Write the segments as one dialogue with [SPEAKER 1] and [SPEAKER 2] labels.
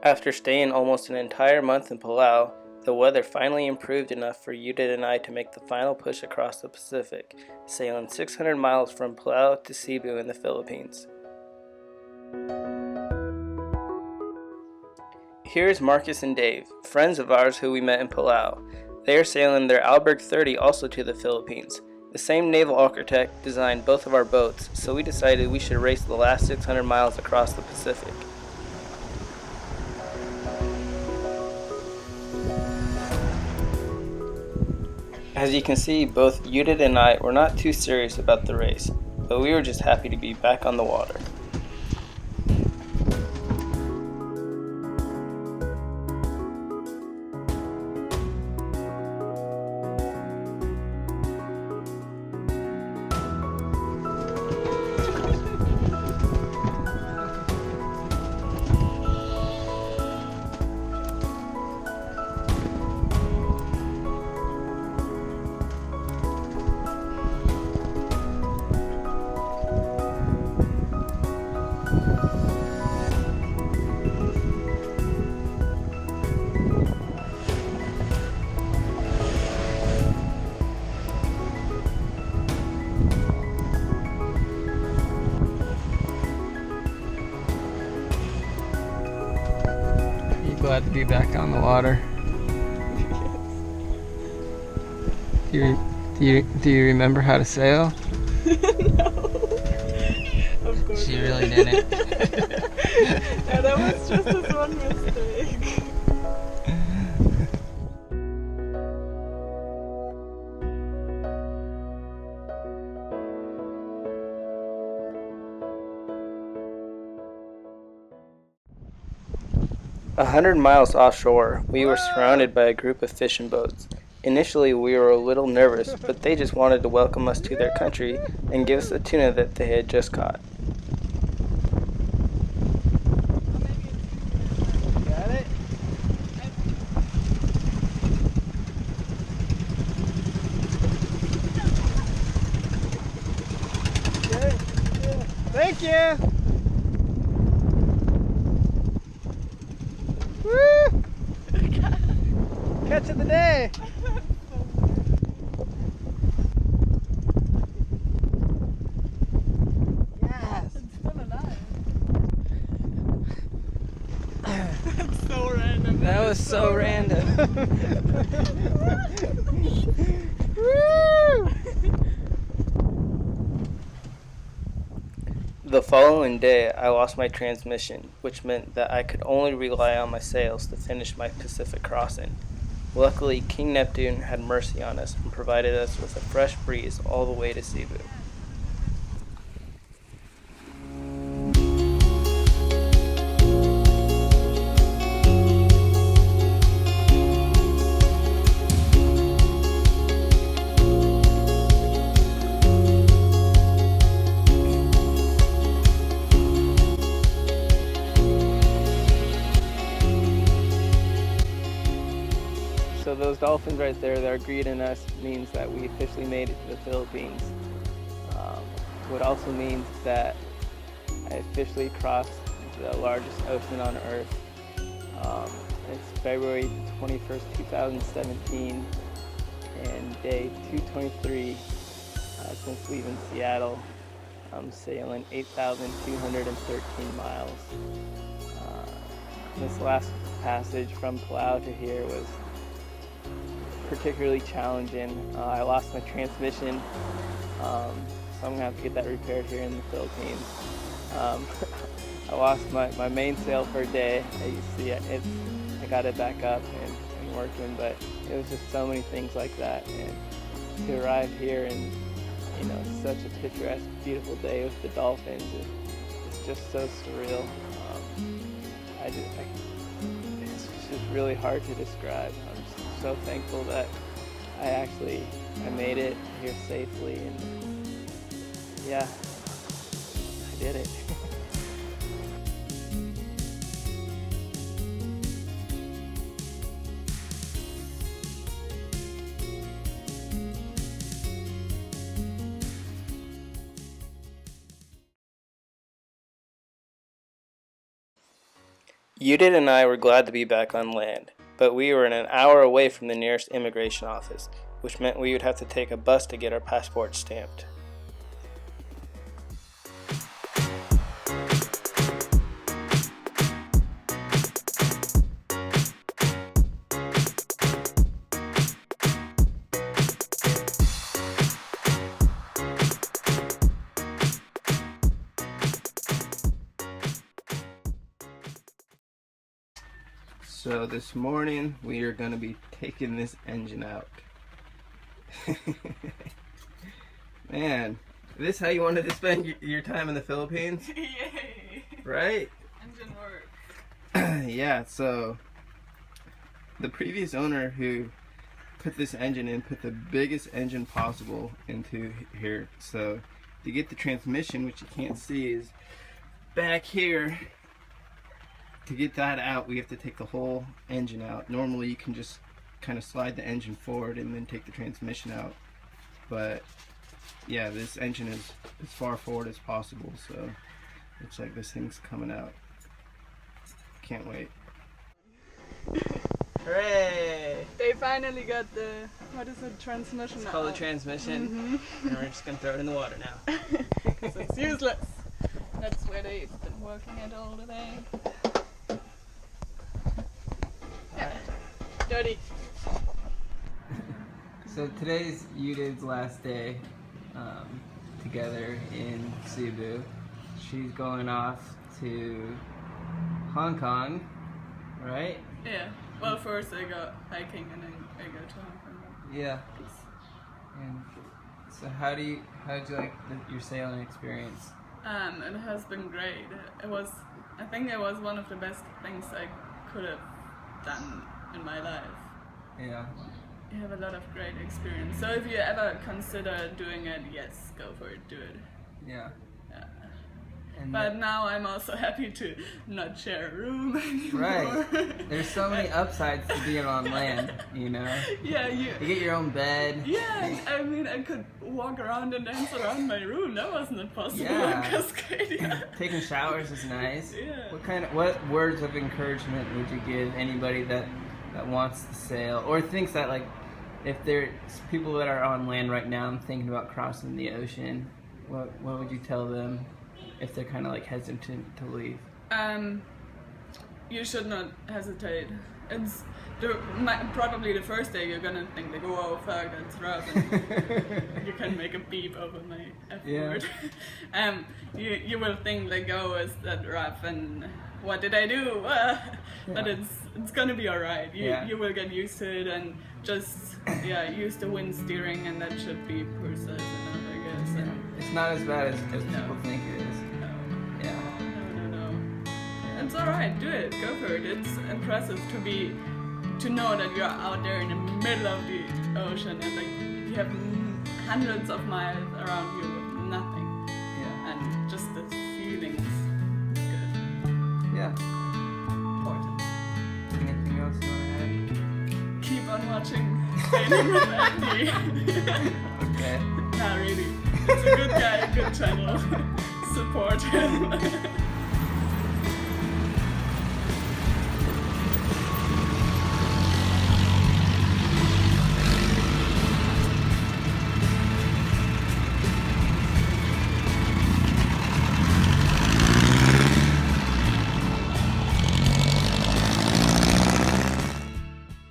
[SPEAKER 1] After staying almost an entire month in Palau, the weather finally improved enough for Judith and I to make the final push across the Pacific, sailing 600 miles from Palau to Cebu in the Philippines. Here's Marcus and Dave, friends of ours who we met in Palau. They are sailing their Alberg 30 also to the Philippines. The same naval architect designed both of our boats, so we decided we should race the last 600 miles across the Pacific. As you can see, both Judith and I were not too serious about the race, but we were just happy to be back on the water. Glad to be back on the water. Do you remember how to sail?
[SPEAKER 2] No. Of course.
[SPEAKER 1] She really didn't.
[SPEAKER 2] Yeah, that was just this one mistake.
[SPEAKER 1] A 100 miles offshore, we were surrounded by a group of fishing boats. Initially, we were a little nervous, but they just wanted to welcome us to their country and give us the tuna that they had just caught.
[SPEAKER 2] Got it? Good. Yeah. Thank you! Woo! Catch of the day! Yes! It's still alive. That's so random.
[SPEAKER 1] That was so random.
[SPEAKER 2] Woo!
[SPEAKER 1] The following day, I lost my transmission, which meant that I could only rely on my sails to finish my Pacific crossing. Luckily, King Neptune had mercy on us and provided us with a fresh breeze all the way to Cebu. So those dolphins right there that are greeting us means that we officially made it to the Philippines. What also means that I officially crossed the largest ocean on Earth. It's February 21st, 2017, and day 223 since leaving Seattle. I'm sailing 8,213 miles. This last passage from Palau to here was particularly challenging. I lost my transmission, so I'm gonna have to get that repaired here in the Philippines. I lost my mainsail for a day. You see, I got it back up and working, but it was just so many things like that. And to arrive here and such a picturesque, beautiful day with the dolphins, it's just so surreal. It's just really hard to describe. I'm just so thankful that I made it here safely, and yeah, I did it. Udit and I were glad to be back on land, but we were an hour away from the nearest immigration office, which meant we would have to take a bus to get our passports stamped. So this morning we are going to be taking this engine out. Man, is this how you wanted to spend your time in the Philippines?
[SPEAKER 2] Yay!
[SPEAKER 1] Right?
[SPEAKER 2] Engine work.
[SPEAKER 1] Yeah, so the previous owner who put this engine in put the biggest engine possible into here. So to get the transmission, which you can't see, is back here. To get that out, we have to take the whole engine out. Normally you can just kind of slide the engine forward and then take the transmission out. But yeah, this engine is as far forward as possible, so looks like this thing's coming out. Can't wait. Hooray!
[SPEAKER 2] They finally got the, what is it, transmission?
[SPEAKER 1] It's called the transmission, and we're just gonna throw it in the water now.
[SPEAKER 2] Because it's useless. That's where they've been working at all today. Yeah. Dirty.
[SPEAKER 1] So today's Udit's last day together in Cebu. She's going off to Hong Kong, right?
[SPEAKER 2] Yeah. Well, first I go hiking and then I go to Hong Kong.
[SPEAKER 1] Yeah. And so how'd you like your sailing experience?
[SPEAKER 2] It has been great. I think it was one of the best things I could have done in my life.
[SPEAKER 1] Yeah.
[SPEAKER 2] You have a lot of great experience. So if you ever consider doing it, yes, go for it, do it.
[SPEAKER 1] Yeah.
[SPEAKER 2] Yeah.
[SPEAKER 1] And
[SPEAKER 2] But now I'm also happy to not share a room anymore.
[SPEAKER 1] right. There's so many upsides to being on land, you know?
[SPEAKER 2] Yeah,
[SPEAKER 1] You get your own bed.
[SPEAKER 2] yeah, I mean, I could walk around and dance around my room. That wasn't possible
[SPEAKER 1] Yeah.
[SPEAKER 2] in Cascadia.
[SPEAKER 1] Taking showers is nice.
[SPEAKER 2] Yeah.
[SPEAKER 1] What words of encouragement would you give anybody that wants to sail or thinks that, like, if there's people that are on land right now and thinking about crossing the ocean, what would you tell them if they're kind of like hesitant to leave?
[SPEAKER 2] You should not hesitate. It's probably the first day you're gonna think like, oh fuck, that's rough, and you can make a beep over my F word. You will think like, oh, is that rough, and what did I do? But it's gonna be alright. You will get used to it, and just use the wind steering, and that should be precise enough, I guess. And
[SPEAKER 1] It's not as bad as people think it is.
[SPEAKER 2] No. It's alright, do it, go for it. It's impressive to know that you're out there in the middle of the ocean and like you have hundreds of miles around you with nothing.
[SPEAKER 1] Yeah.
[SPEAKER 2] And just the feeling is good.
[SPEAKER 1] Yeah.
[SPEAKER 2] Important.
[SPEAKER 1] Anything else you want to
[SPEAKER 2] Keep on watching Sailing with Andy.
[SPEAKER 1] add? Okay.
[SPEAKER 2] Nah, really. It's a good guy, good channel. Support him.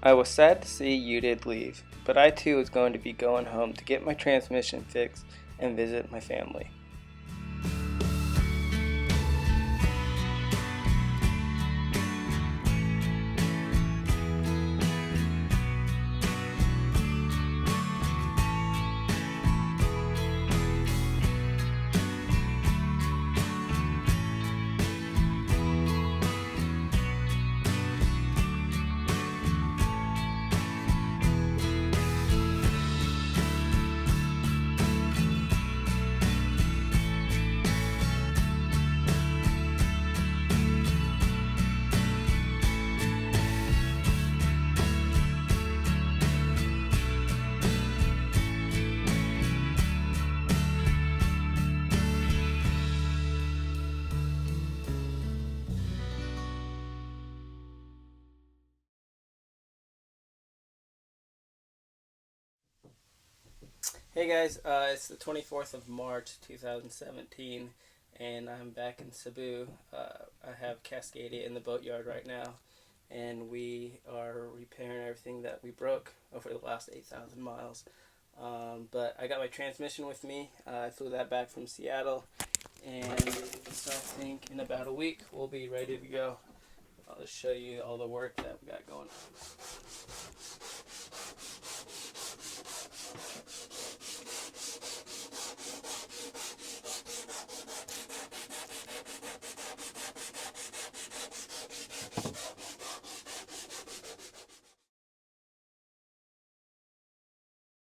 [SPEAKER 1] I was sad to see Udit leave, but I too was going to be going home to get my transmission fixed and visit my family. Hey guys, it's the 24th of March 2017, and I'm back in Cebu. I have Cascadia in the Boatyard right now, and we are repairing everything that we broke over the last 8,000 miles. But I got my transmission with me. I flew that back from Seattle, and so I think in about a week we'll be ready to go. I'll just show you all the work that we got going on.